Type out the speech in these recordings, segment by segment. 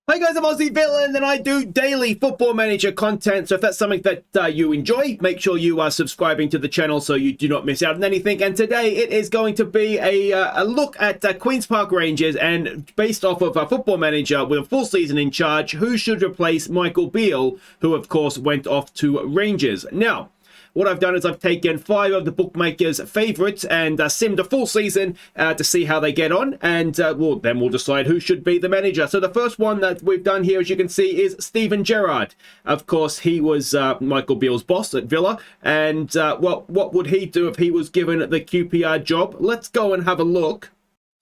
Hi guys, I'm Aussie Villain and I do daily Football Manager content. So if that's something that you enjoy, make sure you are subscribing to the channel so you do not miss out on anything. And today it is going to be a look at Queen's Park Rangers, and based off of a Football Manager with a full season in charge, who should replace Michael Beale, who of course went off to Rangers. Now, what I've done is I've taken 5 of the bookmakers' favourites and simmed a full season to see how they get on, and then we'll decide who should be the manager. So the first one that we've done here, as you can see, is Steven Gerrard. Of course, he was Michael Beale's boss at Villa, and well, what would he do if he was given the QPR job? Let's go and have a look.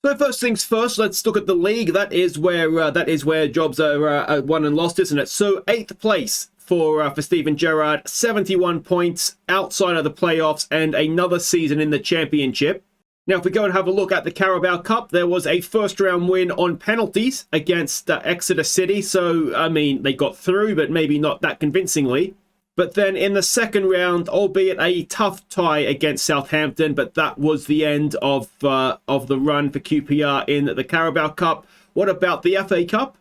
So first things first, let's look at the league. That is where jobs are won and lost, isn't it? So 8th place for Steven Gerrard, 71 points outside of the playoffs and another season in the championship. Now, if we go and have a look at the Carabao Cup, there was a first round win on penalties against Exeter City. So, I mean, they got through, but maybe not that convincingly. But then in the second round, albeit a tough tie against Southampton, but that was the end of the run for QPR in the Carabao Cup. What about the FA Cup?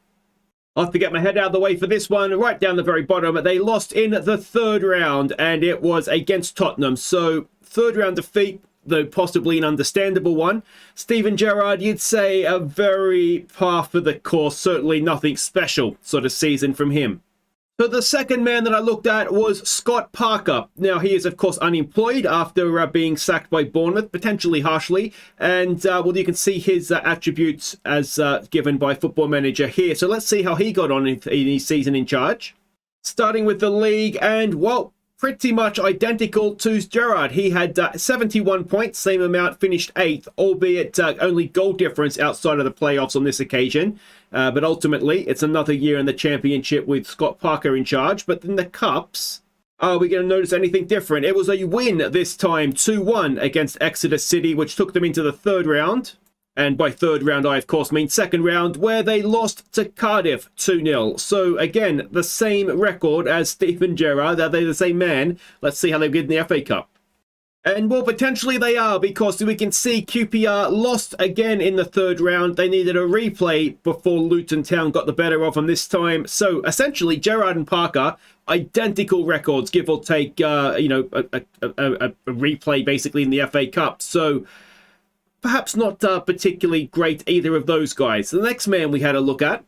I'll have to get my head out of the way for this one. Right down the very bottom, they lost in the third round, and it was against Tottenham. So, third round defeat, though possibly an understandable one. Steven Gerrard, you'd say a very par for the course, certainly nothing special sort of season from him. So the second man that I looked at was Scott Parker. Now, he is, of course, unemployed after being sacked by Bournemouth, potentially harshly. And, well, you can see his attributes as given by Football Manager here. So let's see how he got on in his season in charge. Starting with the league, and, well, pretty much identical to Gerrard. He had 71 points, same amount, finished 8th, albeit only goal difference outside of the playoffs on this occasion. But ultimately, it's another year in the championship with Scott Parker in charge. But in the Cups, are we going to notice anything different? It was a win this time, 2-1 against Exeter City, which took them into the third round. And by third round, I, of course, mean second round, where they lost to Cardiff 2-0. So, again, the same record as Steven Gerrard. Are they the same man? Let's see how they did in the FA Cup. And, well, potentially they are, because we can see QPR lost again in the third round. They needed a replay before Luton Town got the better of them this time. So, essentially, Gerrard and Parker, identical records, give or take, a replay, basically, in the FA Cup. So, perhaps not particularly great, either of those guys. The next man we had a look at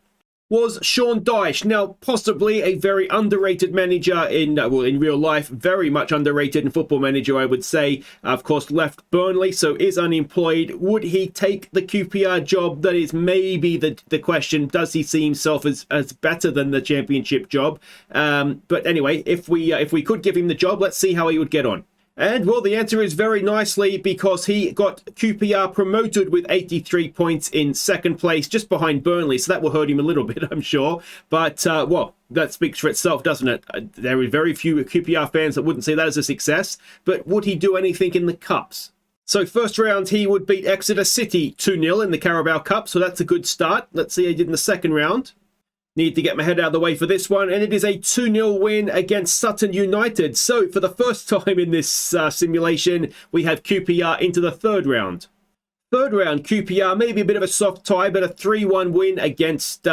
was Sean Dyche. Now, possibly a very underrated manager in real life, very much underrated in Football Manager, I would say. Of course, left Burnley, so is unemployed. Would he take the QPR job? That is maybe the question. Does he see himself as better than the championship job? But anyway, if we could give him the job, let's see how he would get on. And, well, the answer is very nicely, because he got QPR promoted with 83 points in second place, just behind Burnley. So that will hurt him a little bit, I'm sure. But, well, that speaks for itself, doesn't it? There are very few QPR fans that wouldn't see that as a success. But would he do anything in the Cups? So first round, he would beat Exeter City 2-0 in the Carabao Cup. So that's a good start. Let's see how he did in the second round. Need to get my head out of the way for this one, and it is a 2-0 win against Sutton United. So, for the first time in this simulation, we have QPR into the third round. Third round, QPR, maybe a bit of a soft tie, but a 3-1 win against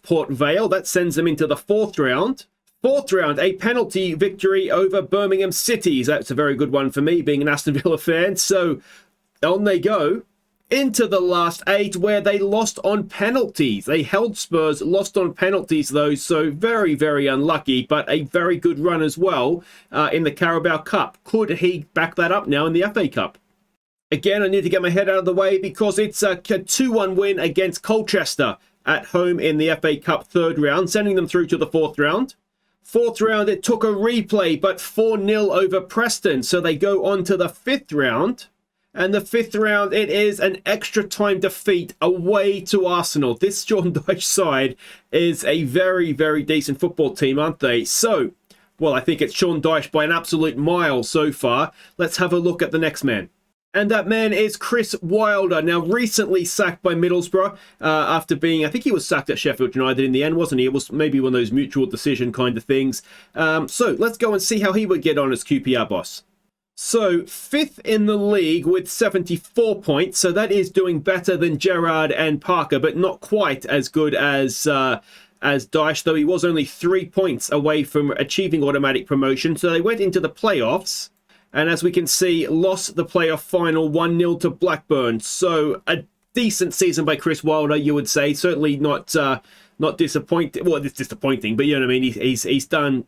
Port Vale. That sends them into the fourth round. Fourth round, a penalty victory over Birmingham City. That's a very good one for me, being an Aston Villa fan. So, on they go into the last 8, where they lost on penalties. They held Spurs, lost on penalties though, so very, very unlucky, but a very good run as well in the Carabao Cup. Could he back that up now in the FA Cup? Again, I need to get my head out of the way, because it's a 2-1 win against Colchester at home in the FA Cup third round, sending them through to the fourth round. Fourth round, it took a replay, but 4-0 over Preston, so they go on to the fifth round. And the fifth round, it is an extra time defeat away to Arsenal. This Sean Dyche side is a very, very decent football team, aren't they? So, well, I think it's Sean Dyche by an absolute mile so far. Let's have a look at the next man. And that man is Chris Wilder. Now, recently sacked by Middlesbrough after being, I think he was sacked at Sheffield United in the end, wasn't he? It was maybe one of those mutual decision kind of things. So, let's go and see how he would get on as QPR boss. So, 5th in the league with 74 points. So that is doing better than Gerrard and Parker, but not quite as good as as Dyche, though he was only 3 points away from achieving automatic promotion. So they went into the playoffs, and as we can see, lost the playoff final 1-0 to Blackburn. So a decent season by Chris Wilder, you would say. Certainly not disappointing. Well, it's disappointing, but you know what I mean. He's done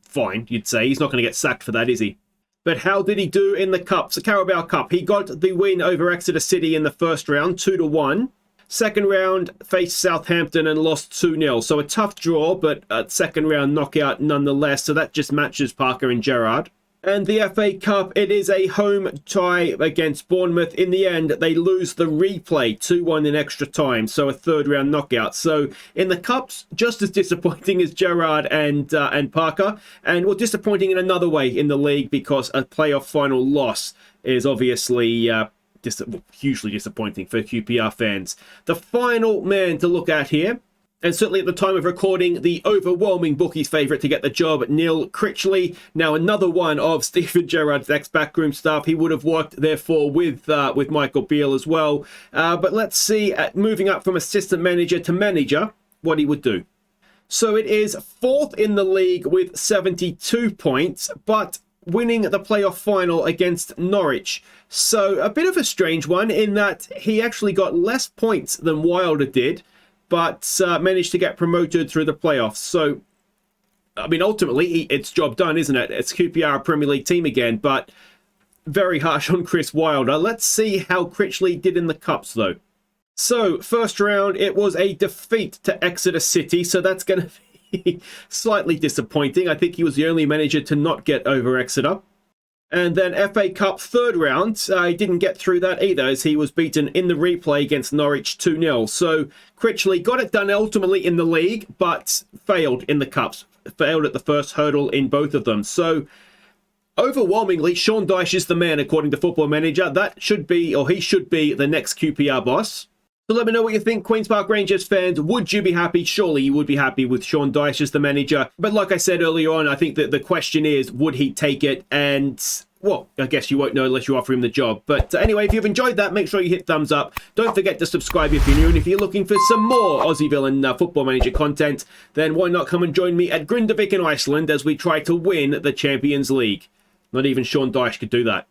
fine. You'd say he's not going to get sacked for that, is he? But how did he do in the Cups? The Carabao Cup. He got the win over Exeter City in the first round, 2-1. Second round, faced Southampton and lost 2-0. So a tough draw, but a second round knockout nonetheless. So that just matches Parker and Gerrard. And the FA Cup, it is a home tie against Bournemouth. In the end, they lose the replay 2-1 in extra time. So a third round knockout. So in the Cups, just as disappointing as Gerrard and Parker. And well, disappointing in another way in the league, because a playoff final loss is obviously hugely disappointing for QPR fans. The final man to look at here, and certainly at the time of recording, the overwhelming bookies' favourite to get the job, Neil Critchley. Now another one of Steven Gerrard's ex-backroom staff. He would have worked, therefore, with Michael Beale as well. But let's see, moving up from assistant manager to manager, what he would do. So it is 4th in the league with 72 points, but winning the playoff final against Norwich. So a bit of a strange one in that he actually got less points than Wilder did, but managed to get promoted through the playoffs. So, I mean, ultimately, it's job done, isn't it? It's QPR, a Premier League team again, but very harsh on Chris Wilder. Let's see how Critchley did in the Cups, though. So, first round, it was a defeat to Exeter City, so that's going to be slightly disappointing. I think he was the only manager to not get over Exeter. And then FA Cup third round, he didn't get through that either, as he was beaten in the replay against Norwich 2-0. So Critchley got it done ultimately in the league, but failed in the Cups. Failed at the first hurdle in both of them. So overwhelmingly, Sean Dyche is the man, according to Football Manager. That should be, or he should be, the next QPR boss. So let me know what you think, Queen's Park Rangers fans. Would you be happy? Surely you would be happy with Sean Dyche as the manager. But like I said earlier on, I think that the question is, would he take it? And, well, I guess you won't know unless you offer him the job. But anyway, if you've enjoyed that, make sure you hit thumbs up. Don't forget to subscribe if you're new. And if you're looking for some more Aussie Villain Football Manager content, then why not come and join me at Grindavik in Iceland as we try to win the Champions League. Not even Sean Dyche could do that.